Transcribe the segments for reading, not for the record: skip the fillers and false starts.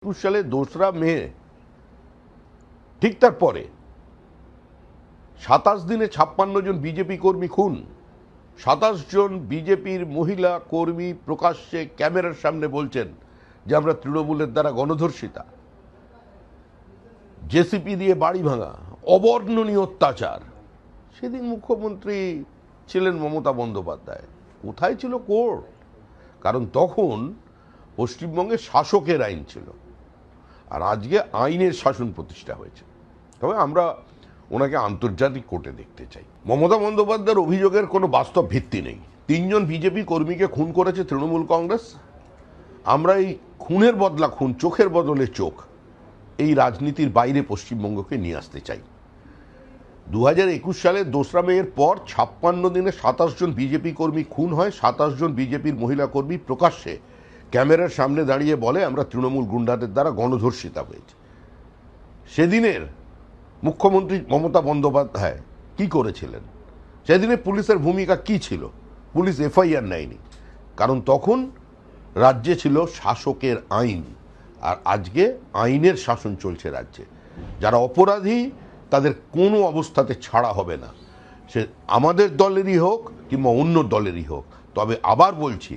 20 সালে 2রা মে ঠিক তারপরে 27 দিনে 56 জন বিজেপি কর্মী খুন। 27 জন বিজেপির মহিলা কর্মী প্রকাশ্যে ক্যামেরার সামনে বলছেন যে আমরা তৃণমূলের দ্বারা গণধর্ষিতা, জেসিপি দিয়ে বাড়ি ভাঙা, অবর্ণনীয় অত্যাচার। সেদিন মুখ্যমন্ত্রী ছিলেন মমতা বন্দ্যোপাধ্যায়। কোথায় ছিল কোর্ট? কারণ তখন পশ্চিমবঙ্গে শাসকের আইন ছিল, আর আজকে আইনের শাসন প্রতিষ্ঠা হয়েছে। তবে আমরা ওনাকে আন্তর্জাতিক কোর্টে দেখতে চাই। মমতা বন্দ্যোপাধ্যায়ের অভিযোগের কোনো বাস্তব ভিত্তি নেই। 3 জন বিজেপি কর্মীকে খুন করেছে তৃণমূল কংগ্রেস। আমরা এই খুনের বদলা খুন, চোখের বদলে চোখ, এই রাজনীতির বাইরে পশ্চিমবঙ্গকে নিয়ে আসতে চাই। 2021 সালে 2রা মের পর 56 দিনে 27 জন বিজেপি কর্মী খুন হয়। 27 জন বিজেপির মহিলা কর্মী প্রকাশ্যে ক্যামেরার সামনে দাঁড়িয়ে বলে আমরা তৃণমূল গুন্ডাদের দ্বারা গণধর্ষিতা হয়েছে। সেদিনের মুখ্যমন্ত্রী মমতা বন্দ্যোপাধ্যায় কি করেছিলেন? সেদিনে পুলিশের ভূমিকা কি ছিল? পুলিশ এফআইআর নেয়নি, কারণ তখন রাজ্যে ছিল শাসকের আইন, আর আজকে আইনের শাসন চলছে রাজ্যে। যারা অপরাধী তাদের কোনো অবস্থাতে ছাড়া হবে না, সে আমাদের দলেরই হোক কিংবা অন্য দলেরই হোক। তবে আবার বলছি,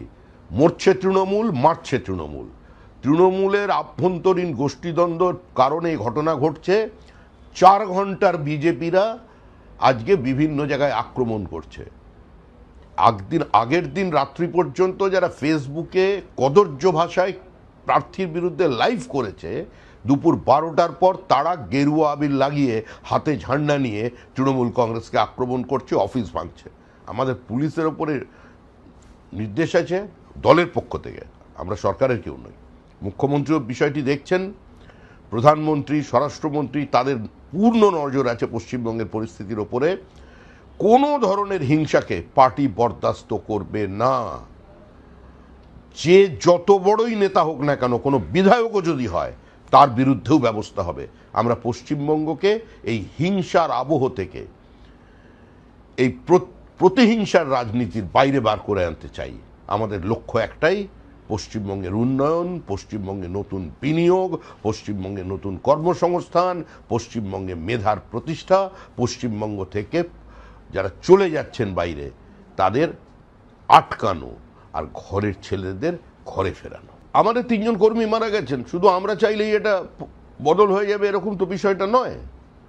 মরছে তৃণমূল, মারছে তৃণমূল। তৃণমূলের আভ্যন্তরীণ গোষ্ঠীদ্বন্দ্বর কারণে ঘটনা ঘটছে। 4 ঘন্টার বিজেপিরা আজকে বিভিন্ন জায়গায় আক্রমণ করছে। আগের দিন রাত্রি পর্যন্ত যারা ফেসবুকে কদর্য ভাষায় প্রার্থীর বিরুদ্ধে লাইভ করেছে, দুপুর 12টার পর তারা গেরুয়া আবির লাগিয়ে হাতে ঝান্ডা নিয়ে তৃণমূল কংগ্রেসকে আক্রমণ করছে, অফিস ভাঙছে। আমাদের পুলিশের ওপরে নির্দেশ আছে দলের পক্ষ থেকে, আমরা সরকারের কেউ নই। মুখ্যমন্ত্রীও বিষয়টি দেখছেন, প্রধানমন্ত্রী, স্বরাষ্ট্রমন্ত্রী, তাদের পূর্ণ নজর আছে পশ্চিমবঙ্গের পরিস্থিতির ওপরে। কোনো ধরনের হিংসাকে পার্টি বরদাস্ত করবে না। যে যত বড়ই নেতা হোক না কেন, কোনো বিধায়কও যদি হয়, তার বিরুদ্ধেও ব্যবস্থা হবে। আমরা পশ্চিমবঙ্গকে এই হিংসার আবহ থেকে, এই প্রতিহিংসার রাজনীতির বাইরে বার করে আনতে চাই। আমাদের লক্ষ্য একটাই, পশ্চিমবঙ্গের উন্নয়ন, পশ্চিমবঙ্গে নতুন বিনিয়োগ, পশ্চিমবঙ্গে নতুন কর্মসংস্থান, পশ্চিমবঙ্গে মেধার প্রতিষ্ঠা, পশ্চিমবঙ্গ থেকে যারা চলে যাচ্ছেন বাইরে তাদের আটকানো, আর ঘরের ছেলেদের ঘরে ফেরানো। আমাদের 3 জন কর্মী মারা গেছেন, শুধু আমরা চাইলেই এটা বদল হয়ে যাবে এরকম তো বিষয়টা নয়।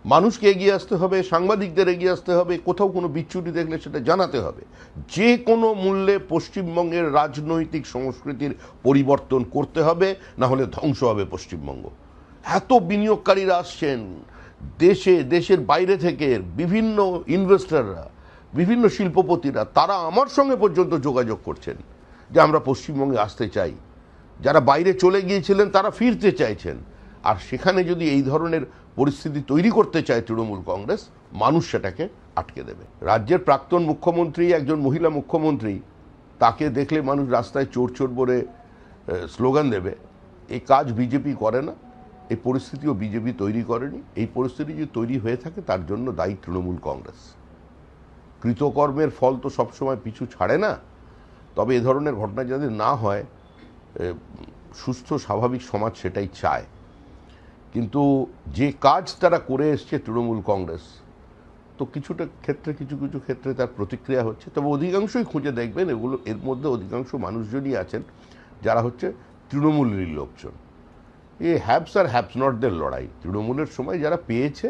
মানুষকে এগিয়ে আসতে হবে, সাংবাদিকদের এগিয়ে আসতে হবে, কোথাও কোনো বিচ্যুতি দেখলে সেটা জানাতে হবে। যে কোনো মূল্যে পশ্চিমবঙ্গের রাজনৈতিক সংস্কৃতির পরিবর্তন করতে হবে, না হলে ধ্বংস হবে পশ্চিমবঙ্গ। এত বিনিয়োগকারীরা আসছেন দেশের বাইরে থেকে, বিভিন্ন ইনভেস্টররা, বিভিন্ন শিল্পপতিরা, তারা আমার সঙ্গে পর্যন্ত যোগাযোগ করছেন যে আমরা পশ্চিমবঙ্গে আসতে চাই। যারা বাইরে চলে গিয়েছিলেন তারা ফিরতে চাইছেন। আর সেখানে যদি এই ধরনের পরিস্থিতি তৈরি করতে চায় তৃণমূল কংগ্রেস, মানুষ সেটাকে আটকে দেবে। রাজ্যের প্রাক্তন মুখ্যমন্ত্রী, একজন মহিলা মুখ্যমন্ত্রী, তাকে দেখলে মানুষ রাস্তায় চোর চোর বলে স্লোগান দেবে। এই কাজ বিজেপি করে না, এই পরিস্থিতিও বিজেপি তৈরি করেনি। এই পরিস্থিতি যদি তৈরি হয়ে থাকে তার জন্য দায়ী তৃণমূল কংগ্রেস। কৃতকর্মের ফল তো সবসময় পিছু ছাড়ে না। তবে এ ধরনের ঘটনা যাতে না হয়, সুস্থ স্বাভাবিক সমাজ সেটাই চায়। কিন্তু যে কাজ তারা করে এসছে তৃণমূল কংগ্রেস, তো কিছুটা ক্ষেত্রে কিছু ক্ষেত্রে তার প্রতিক্রিয়া হচ্ছে। তবে অধিকাংশই খুঁজে দেখবেন এর মধ্যে অধিকাংশ মানুষজনই আছেন যারা হচ্ছে তৃণমূলেরই লোকজন। এই হ্যাভস আর হ্যাভস নটদের লড়াই। তৃণমূলের সময় যারা পেয়েছে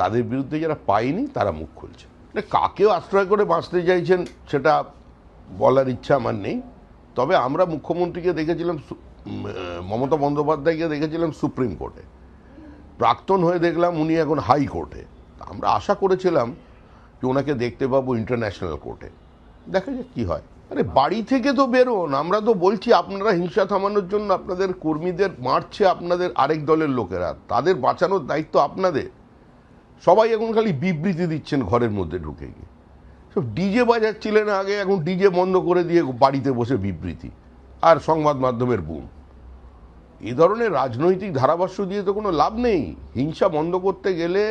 তাদের বিরুদ্ধে যারা পায়নি তারা মুখ খুলছে। কাকেও আশ্রয় করে বাঁচতে চাইছেন সেটা বলার ইচ্ছা আমার নেই। তবে আমরা মুখ্যমন্ত্রীকে দেখেছিলাম, মমতা বন্দ্যোপাধ্যায়কে দেখেছিলাম সুপ্রিম কোর্টে, প্রাক্তন হয়ে দেখলাম উনি এখন হাইকোর্টে। আমরা আশা করেছিলাম যে ওনাকে দেখতে পাবো ইন্টারন্যাশনাল কোর্টে। দেখা যাক কি হয়। আরে বাড়ি থেকে তো বেরোন। আমরা তো বলছি আপনারা হিংসা থামানোর জন্য আপনাদের কর্মীদের মারছে আপনাদের আরেক দলের লোকেরা, তাদের বাঁচানোর দায়িত্ব আপনাদের। সবাই এখন খালি বিবৃতি দিচ্ছেন ঘরের মধ্যে ঢুকে গিয়ে। সব ডিজে বাজাচ্ছিলেন আগে, এখন ডিজে বন্ধ করে দিয়ে বাড়িতে বসে বিবৃতি আর সংবাদ মাধ্যমের বুম। এই ধরনের রাজনৈতিক ধারাভাষ্য দিয়ে তো কোনো লাভ নেই। হিংসা বন্ধ করতে গেলে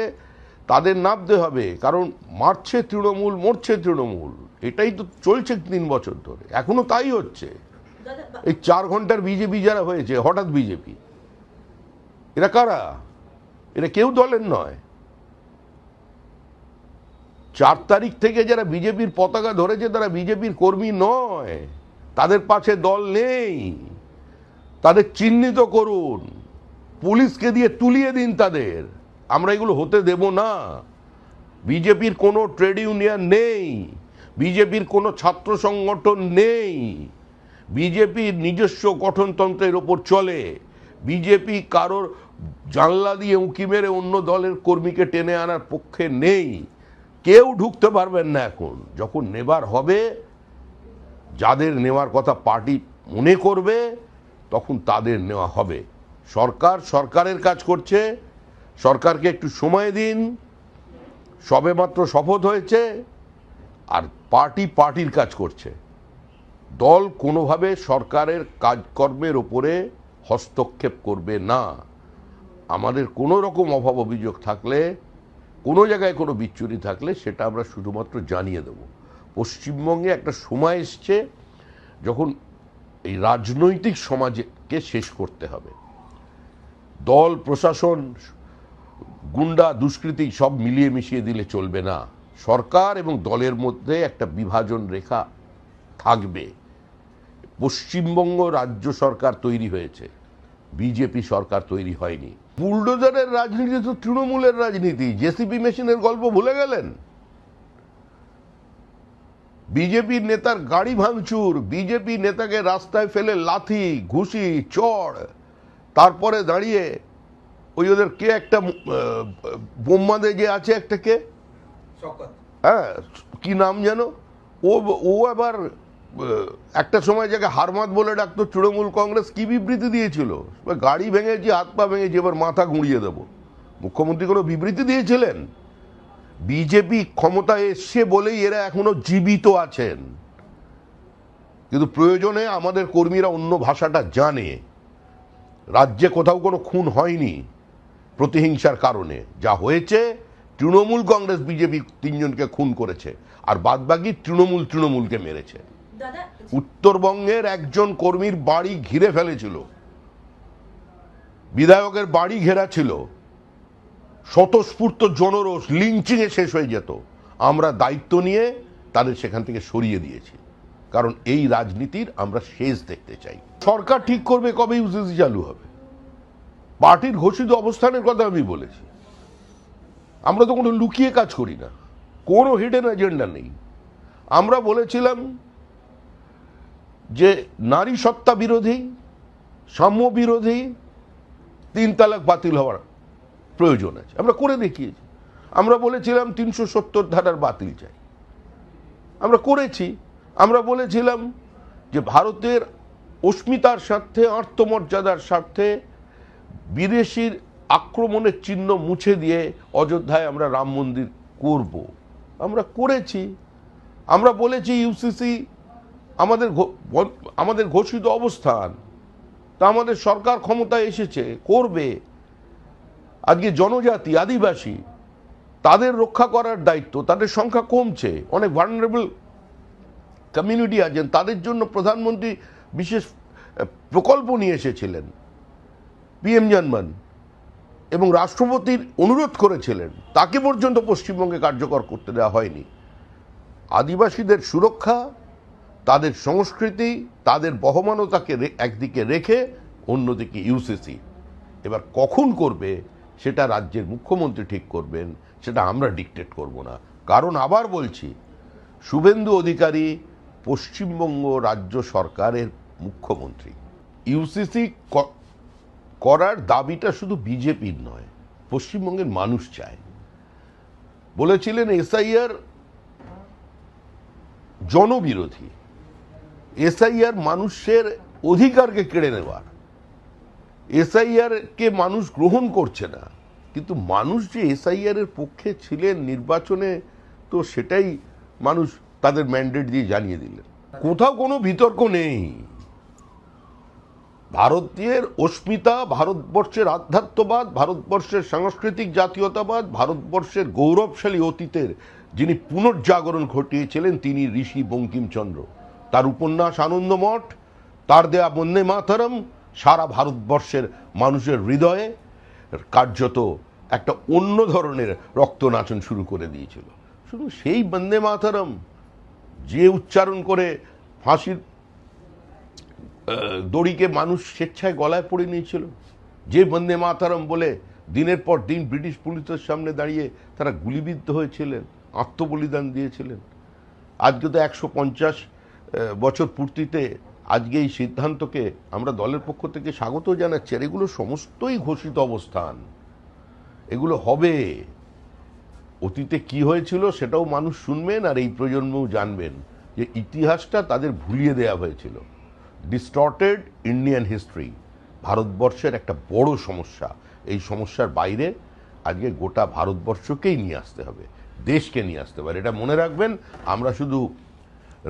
তাদের নামতে হবে, কারণ মারছে তৃণমূল, মরছে তৃণমূল, এটাই তো চলছে 3 বছর ধরে, এখনো তাই হচ্ছে। এই 4 ঘন্টার বিজেপি যারা হয়েছে, হঠাৎ বিজেপি এরা কারা? এরা কেউ দলের নয়। 4 তারিখ থেকে যারা বিজেপির পতাকা ধরেছে তারা বিজেপির কর্মী নয়, তাদের পাশে দল নেই। তাদের চিহ্নিত করুন, পুলিশকে দিয়ে তুলিয়ে দিন তাদের। আমরা এগুলো হতে দেব না। বিজেপির কোনো ট্রেড ইউনিয়ন নেই, বিজেপির কোনো ছাত্র সংগঠন নেই, বিজেপির নিজস্ব গঠনতন্ত্রের ওপর চলে। বিজেপি কারোর জানলা দিয়ে উঁকি মেরে অন্য দলের কর্মীকে টেনে আনার পক্ষে নেই। কেউ ঢুকতে পারবেন না। এখন যখন নেবার হবে, যাদের নেওয়ার কথা পার্টি মনে করবে, তখন তাদের নেওয়া হবে। সরকার সরকারের কাজ করছে, সরকারকে একটু সময় দিন। সবেমাত্র শপথ হয়েছে, আর পার্টি পার্টির কাজ করছে। দল কোনোভাবে সরকারের কাজকর্মের ওপরে হস্তক্ষেপ করবে না। আমাদের কোনো রকম অভাব অভিযোগ থাকলে, কোনো জায়গায় কোনো বিচ্যুতি থাকলে, সেটা আমরা শুধুমাত্র জানিয়ে দেব। পশ্চিমবঙ্গে একটা সময় এসছে যখন এই রাজনৈতিক সমাজকে শেষ করতে হবে। দল, প্রশাসন, গুন্ডা, দুষ্কৃতী সব মিলিয়ে মিশিয়ে দিলে চলবে না। সরকার এবং দলের মধ্যে একটা বিভাজন রেখা থাকবে। পশ্চিমবঙ্গ রাজ্য সরকার তৈরি হয়েছে, বিজেপি সরকার তৈরি হয়নি। বুলডোজারের রাজনীতি তো তৃণমূলের রাজনীতি। জেসিবি মেশিনের গল্প ভুলে গেলেন? বিজেপির নেতার গাড়ি ভাঙচুর, বিজেপি নেতাকে রাস্তায় ফেলে লাথি, ঘুষি, চড়, তারপরে দাঁড়িয়ে ওই ওদের কে একটা বোম্মাদে যে আছে একটা, কে, হ্যাঁ কি নাম যেন, ও আবার একটা সময় যাকে হারমাত বলে ডাকতো তৃণমূল কংগ্রেস, কি বিবৃতি দিয়েছিল, গাড়ি ভেঙেছি, হাত পা ভেঙেছি, এবার মাথা গুঁড়িয়ে দেব। মুখ্যমন্ত্রী কোনো বিবৃতি দিয়েছিলেন? বিজেপি ক্ষমতায় এসছে বলেই এরা এখনো জীবিত আছেন। কিন্তু প্রয়োজনে আমাদের কর্মীরা অন্য ভাষাটা জানে। রাজ্যে কোথাও কোনো খুন হয়নি প্রতিহিংসার কারণে। যা হয়েছে, তৃণমূল কংগ্রেস বিজেপি 3 জনকে খুন করেছে, আর বাদবাকি তৃণমূলকে মেরেছে। উত্তরবঙ্গের একজন কর্মীর বাড়ি ঘিরে ফেলেছিল, বিধায়কের বাড়ি ঘেরা ছিল, স্বতঃস্ফূর্ত জনরোষ, লিঞ্চিং এ শেষ হয়ে যেত। আমরা দায়িত্ব নিয়ে তাদের সেখান থেকে সরিয়ে দিয়েছি, কারণ এই রাজনীতির আমরা শেষ দেখতে চাই। সরকার ঠিক করবে কবে ইউসিসি চালু হবে। পার্টির ঘোষিত অবস্থানের কথা আমি বলেছি। আমরা তো কোনো লুকিয়ে কাজ করি না, কোনো হিডেন এজেন্ডা নেই। আমরা বলেছিলাম যে নারী সত্তা বিরোধী, সাম্য বিরোধী 3 তালাক বাতিল হওয়ার প্রয়োজন আছে। আমরা করে দেখিয়েছি। আমরা বলেছিলাম 370 ধারার বাতিল চাই, আমরা করেছি। আমরা বলেছিলাম যে ভারতের অস্মিতার স্বার্থে, আত্মমর্যাদার স্বার্থে বিদেশির আক্রমণের চিহ্ন মুছে দিয়ে অযোধ্যায় আমরা রাম মন্দির করব, আমরা করেছি। আমরা বলেছি ইউসিসি আমাদের ঘোষিত অবস্থান, তা আমাদের সরকার ক্ষমতায় এসেছে, করবে। আজকে জনজাতি, আদিবাসী, তাদের রক্ষা করার দায়িত্ব, তাদের সংখ্যা কমছে, অনেক ভালনারেবল কমিউনিটি আছেন, তাদের জন্য প্রধানমন্ত্রী বিশেষ প্রকল্প নিয়ে এসেছিলেন, পিএম জনমন, এবং রাষ্ট্রপতির অনুরোধ করেছিলেন, তাকে পর্যন্ত পশ্চিমবঙ্গে কার্যকর করতে দেওয়া হয়নি। আদিবাসীদের সুরক্ষা, তাদের সংস্কৃতি, তাদের বহমানতাকে একদিকে রেখে অন্যদিকে ইউসিসি। এবার কখন করবে সেটা রাজ্যের মুখ্যমন্ত্রী ঠিক করবেন, সেটা আমরা ডিকটেট করব না। কারণ আবার বলছি, শুভেন্দু অধিকারী পশ্চিমবঙ্গ রাজ্য সরকারের মুখ্যমন্ত্রী। ইউসিসি করার দাবিটা শুধু বিজেপির নয়, পশ্চিমবঙ্গের মানুষ চায়। বলেছিলেন এসআইআর জনবিরোধী, এসআইআর মানুষের অধিকারকে কেড়ে নেওয়ার, এসআইআর কে মানুষ গ্রহণ করছে না। কিন্তু মানুষ যে এসআইআর এর পক্ষে ছিলেন নির্বাচনে, তো সেটাই মানুষ তাদের ম্যান্ডেট দিয়ে জানিয়ে দিলেন। কোথাও কোনো বিতর্ক নেই। ভারতীয় অস্মিতা, ভারতবর্ষের আধ্যাত্মবাদ, ভারতবর্ষের সাংস্কৃতিক জাতীয়তাবাদ, ভারতবর্ষের গৌরবশালী অতীতের যিনি পুনর্জাগরণ ঘটিয়েছিলেন, তিনি ঋষি বঙ্কিমচন্দ্র। তার উপন্যাস আনন্দমঠ, তার দেয়া বন্দে মাতরম সারা ভারতবর্ষের মানুষের হৃদয়ে কার্যত একটা অন্য ধরনের রক্তনাচন শুরু করে দিয়েছিল। শুধু সেই বন্দে মাতরম যে উচ্চারণ করে ফাঁসির দড়িকে মানুষ স্বেচ্ছায় গলায় পড়ে নিয়েছিল, যে বন্দে মাতরম বলে দিনের পর দিন ব্রিটিশ পুলিশের সামনে দাঁড়িয়ে তারা গুলিবিদ্ধ হয়েছিলেন, আত্মবলিদান দিয়েছিলেন। আজকে তো 150 বছর পূর্তিতে আজকে এই সিদ্ধান্তকে আমরা দলের পক্ষ থেকে স্বাগত জানাচ্ছি। আর এগুলো সমস্তই ঘোষিত অবস্থান, এগুলো হবে। অতীতে কি হয়েছিল সেটাও মানুষ শুনবেন, আর এই প্রজন্মও জানবেন যে ইতিহাসটা তাদের ভুলিয়ে দেওয়া হয়েছিল। ডিস্টর্টেড ইন্ডিয়ান হিস্ট্রি ভারতবর্ষের একটা বড় সমস্যা। এই সমস্যার বাইরে আজকে গোটা ভারতবর্ষকেই নিয়ে আসতে হবে, দেশকে নিয়ে আসতে হবে। এটা মনে রাখবেন, আমরা শুধু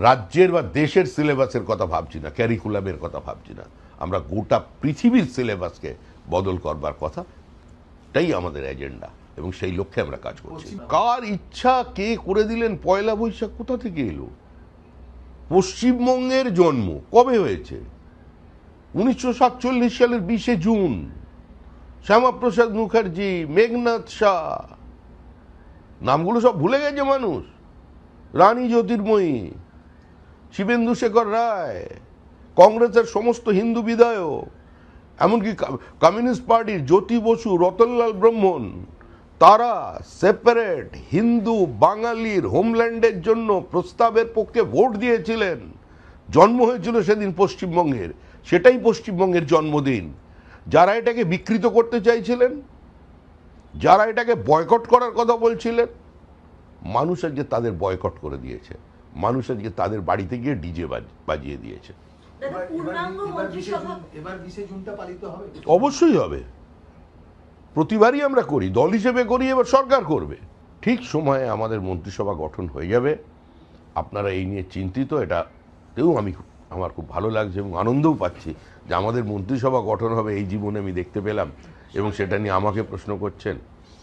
রাজ্যের বা দেশের সিলেবাসের কথা ভাবছি না, ক্যারিকুলামের কথা ভাবছি না, আমরা গোটা পৃথিবীর সিলেবাসকে বদল করবার কথাটাই আমাদের এজেন্ডা, এবং সেই লক্ষ্যে আমরা কাজ করছি। কার ইচ্ছা কে করে দিলেন পয়লা বৈশাখ কোথা থেকে এলো? পশ্চিমবঙ্গের জন্ম কবে হয়েছে? 1947 সালের 20 জুন। শ্যামাপ্রসাদ মুখার্জি, মেঘনাথ শাহ, নামগুলো সব ভুলে গেছে মানুষ। রানী জ্যোতির্ময়ী, শিবেন্দু শেখর রায়, কংগ্রেসের সমস্ত হিন্দু বিধায়ক, এমনকি কমিউনিস্ট পার্টির জ্যোতি বসু, রতনলাল ব্রহ্মণ, তারা সেপারেট হিন্দু বাঙালির হোমল্যান্ডের জন্য প্রস্তাবের পক্ষে ভোট দিয়েছিলেন। জন্ম হয়েছিল সেদিন পশ্চিমবঙ্গের, সেটাই পশ্চিমবঙ্গের জন্মদিন। যারা এটাকে বিকৃত করতে চাইছিলেন, যারা এটাকে বয়কট করার কথা বলছিলেন, মানুষ আজকে তাদের বয়কট করে দিয়েছে। মানুষ আজকে তাদের বাড়িতে গিয়ে ডিজে বাজিয়ে দিয়েছে। অবশ্যই হবে, প্রতিবারই আমরা করি, দল হিসেবে করি, এবার সরকার করবে। ঠিক সময়ে আমাদের মন্ত্রিসভা গঠন হয়ে যাবে। আপনারা এই নিয়ে চিন্তিত, এটাতেও আমার খুব ভালো লাগছে এবং আনন্দও পাচ্ছি যে আমাদের মন্ত্রিসভা গঠন হবে এই জীবনে আমি দেখতে পেলাম, এবং সেটা নিয়ে আমাকে প্রশ্ন করছেন।